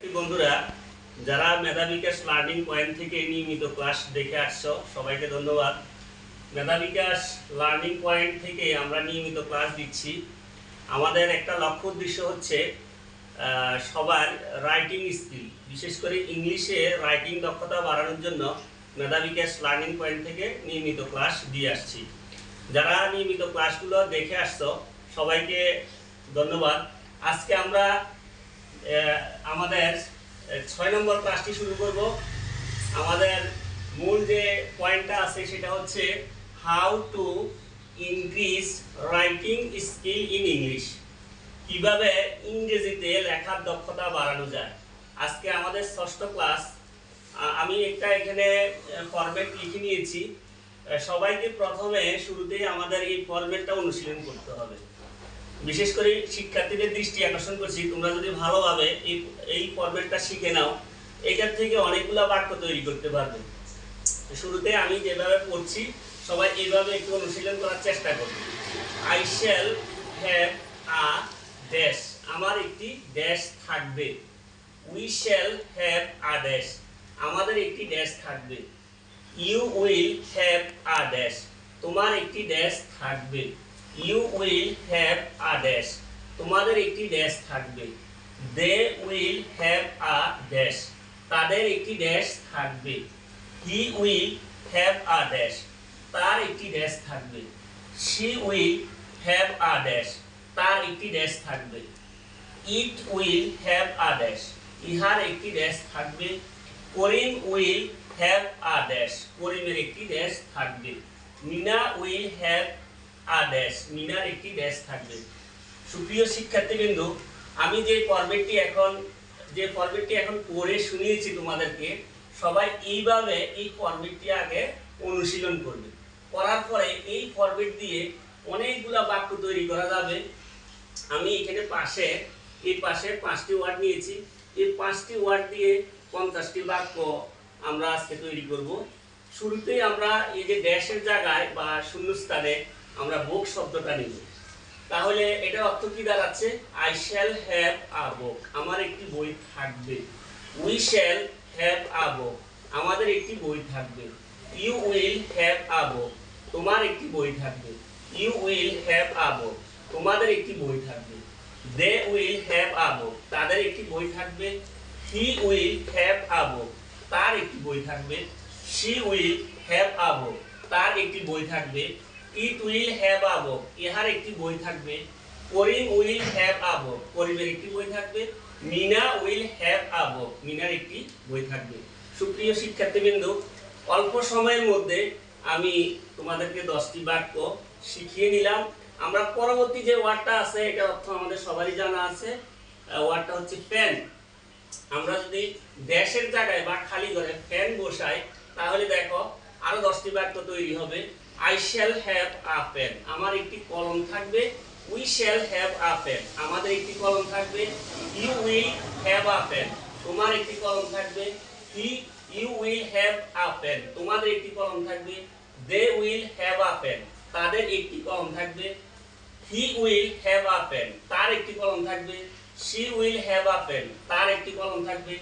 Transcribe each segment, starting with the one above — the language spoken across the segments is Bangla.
বন্ধুরা যারা মেধাবিকাশ লার্নিং পয়েন্ট থেকে নিয়মিত ক্লাস দেখে আসছো সবাইকে ধন্যবাদ। মেধাবিকাশ লার্নিং পয়েন্ট থেকে আমরা নিয়মিত ক্লাস দিচ্ছি। আমাদের একটা লক্ষ্য উদ্দেশ্য হচ্ছে সবার রাইটিং স্কিল, বিশেষ করে ইংলিশে রাইটিং দক্ষতা বাড়ানোর জন্য মেধাবিকাশ লার্নিং পয়েন্ট থেকে নিয়মিত ক্লাস দিয়ে আসছি। যারা নিয়মিত ক্লাসগুলো দেখে আসছো সবাইকে ধন্যবাদ। আজকে আমরা আমাদের 6 নম্বর ক্লাসটি শুরু করব। আমাদের মূল যে পয়েন্টটা আছে সেটা হচ্ছে how to increase writing skill in English, কিভাবে ইংরেজিতে লেখার দক্ষতা বাড়ানো যায়। আজকে আমাদের 6ষ্ঠ ক্লাস। আমি একটা এখানে ফরম্যাট লিখে নিয়েছি। সবাইকে প্রথমে শুরুতেই আমাদের এই ফরম্যাটটা অনুশীলন করতে হবে। বিশেষ করে শিক্ষার্থীদের দৃষ্টি আকর্ষণ করছি, তোমরা যদি ভালোভাবে এই ফরম্যাটটা শিখে নাও এটার থেকে অনেকগুলো বাক্য তৈরি করতে পারবে। শুরুতে আমি যেভাবে পড়ছি সবাই এইভাবে একটু অনুশীলন করার চেষ্টা করবে। I shall have a dash, আমার একটি ড্যাশ থাকবে। We shall have a dash, আমাদের একটি ড্যাশ থাকবে। You will have a dash, তোমার একটি ড্যাশ থাকবে। You will have a dash, তোমাদের একটি ড্যাশ থাকবে। They will have a dash, তাদের একটি ড্যাশ থাকবে। He will have a dash, তার একটি ড্যাশ থাকবে। She will have a dash, তার একটি ড্যাশ থাকবে। It will have a dash, ইহার একটি ড্যাশ থাকবে। Karim will have a dash, করিমের একটি ড্যাশ থাকবে। Mina will have a dash, মিনার একটি ড্যাশ থাকবে। সুপ্রিয় শিক্ষার্থীবৃন্দ, আমি যে ফরম্যাটটি এখন পড়ে শুনিয়েছি তোমাদেরকে, সবাই এইভাবে এই ফরম্যাটটি আগে অনুশীলন করবে। করার পরে এই ফরম্যাট দিয়ে অনেকগুলা বাক্য তৈরি করা যাবে। আমি এখানে এই পাশে 5টি ওয়ার্ড নিয়েছি। এই 5টি ওয়ার্ড দিয়ে 50টি বাক্য আমরা আজকে তৈরি করব। শুরুতেই আমরা এই যে ড্যাশের জায়গায় বা শূন্যস্থানে আমরা বুক শব্দটা নিব। তাহলে এটা অর্থ কি দাঁড়াচ্ছে? আই শ্যাল হ্যাভ আ বুক, আমার একটি বই থাকবে। উই শ্যাল হ্যাভ আ বুক, আমাদের একটি বই থাকবে। ইউ উইল হ্যাভ আ বুক, তোমার একটি বই থাকবে। ইউ উইল হ্যাভ আ বুক, তোমাদের একটি বই থাকবে। দে উইল হ্যাভ আ বুক, তাদের একটি বই থাকবে। হি উইল হ্যাভ আ বুক, তার একটি বই থাকবে। শি উইল হ্যাভ আ বুক, তার একটি বই থাকবে। ইট উইল হ্যাভ আ বুক, ইহার একটি বই থাকবে। করিম উইল হ্যাভ আ বুক, করিমের একটি বই থাকবে। মিনা উইল হ্যাভ আ বুক, মিনার একটি বই থাকবে। সুপ্রিয় শিক্ষার্থীবৃন্দ, অল্প সময়ের মধ্যে আমি তোমাদেরকে 10টি বাক্য শিখিয়ে নিলাম। আমরা পরবর্তী যে ওয়ার্ডটা আছে এটা অর্থ আমাদের সবারই জানা আছে। ওয়ার্ডটা হচ্ছে ফ্যান। আমরা যদি ড্যাশের জায়গায় বা খালি ঘরে ফ্যান বসাই তাহলে দেখো আরো 10টি বাক্য তৈরি হবে। I shall have a pen, আমার একটি কলম থাকবে। We shall have a pen, আমাদের একটি কলম থাকবে। You will have a pen, তোমার একটি কলম থাকবে। You will have a pen, তোমাদের একটি কলম থাকবে। They will have a pen, তাদের একটি কলম থাকবে। He will have a pen, তার একটি কলম থাকবে। She will have a pen, তার একটি কলম থাকবে।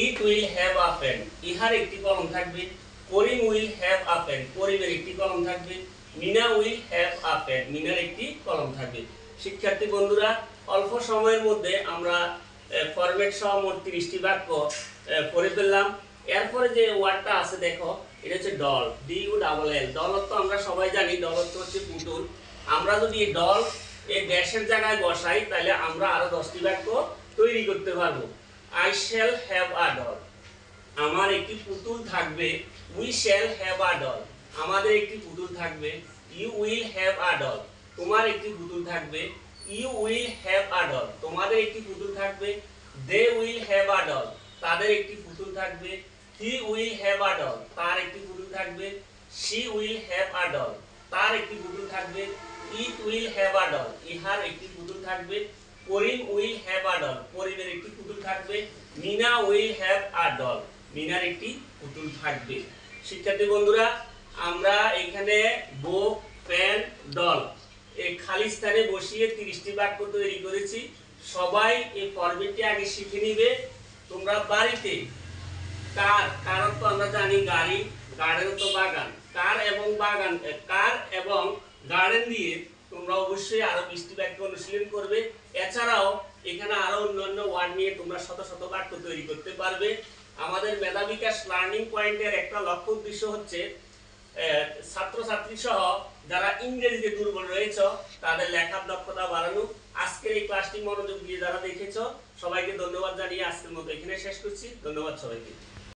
It will have a pen, ইহার একটি কলম থাকবে। Karim will have a pen, করিমের একটি কলম থাকবে। Mina will have a pen, মিনার একটি কলম থাকবে। শিক্ষার্থী বন্ধুরা, অল্প সময়ের মধ্যে আমরা ফরম্যাট সহ মোট 30টি বাক্য পড়ে ফেললাম। এরপরে যে ওয়ার্ডটা আছে দেখো, এটা হচ্ছে ডল, DULL। ডল অর্থ আমরা সবাই জানি, ডল অর্থ হচ্ছে পুতুল। আমরা যদি এই ডল এই ড্যাশের জায়গায় বসাই তাহলে আমরা আরো 10টি বাক্য তৈরি করতে পারবো। I shall have a doll, আমার একটি পুতুল থাকবে। We shall have a doll, আমাদের একটি পুতুল থাকবে। You will have a doll, তোমার একটি পুতুল থাকবে। You will have a doll, তোমাদের একটি পুতুল থাকবে। They will have a doll, তাদের একটি পুতুল থাকবে। He will have a doll, তার একটি পুতুল থাকবে। She will have a doll, তার একটি পুতুল থাকবে। It will have a doll, ইহার একটি পুতুল থাকবে। Karim will have a doll, করিমের একটি পুতুল থাকবে। Mina will have a doll, মিনার একটি পুতুল থাকবে। শিক্ষার্থী বন্ধুরা, আমরা এখানে বুক, পেন, ডল এই খালি স্থানে বসিয়ে 30টি বাক্য তৈরি করেছি। সবাই এই ফরম্যাটটি আগে শিখে নিবে। তোমরা তোমরা বাড়িতে কার, কার তো আমরা জানি গাড়ি, গার্ডেন তো বাগান, কার এবং বাগান, কার এবং গার্ডেন দিয়ে তোমরা অবশ্যই আরো 20টি বাক্য অনুশীলন করবে। এছাড়াও এখানে আরো অন্যান্য ওয়ার্ড নিয়ে তোমরা শত শত বাক্য তৈরি করতে পারবে। আমাদের মেধা বিকাশ লার্নিং পয়েন্টের একটা লক্ষ্য উদ্দেশ্য হচ্ছে ছাত্রছাত্রী সহ যারা ইংরেজিতে দুর্বল রয়েছে তাদের লেখার দক্ষতা বাড়ানো। আজকের এই ক্লাসটি মনোযোগ দিয়ে যারা দেখেছো সবাইকে ধন্যবাদ জানিয়ে আজকের মতো এখানে শেষ করছি। ধন্যবাদ সবাইকে।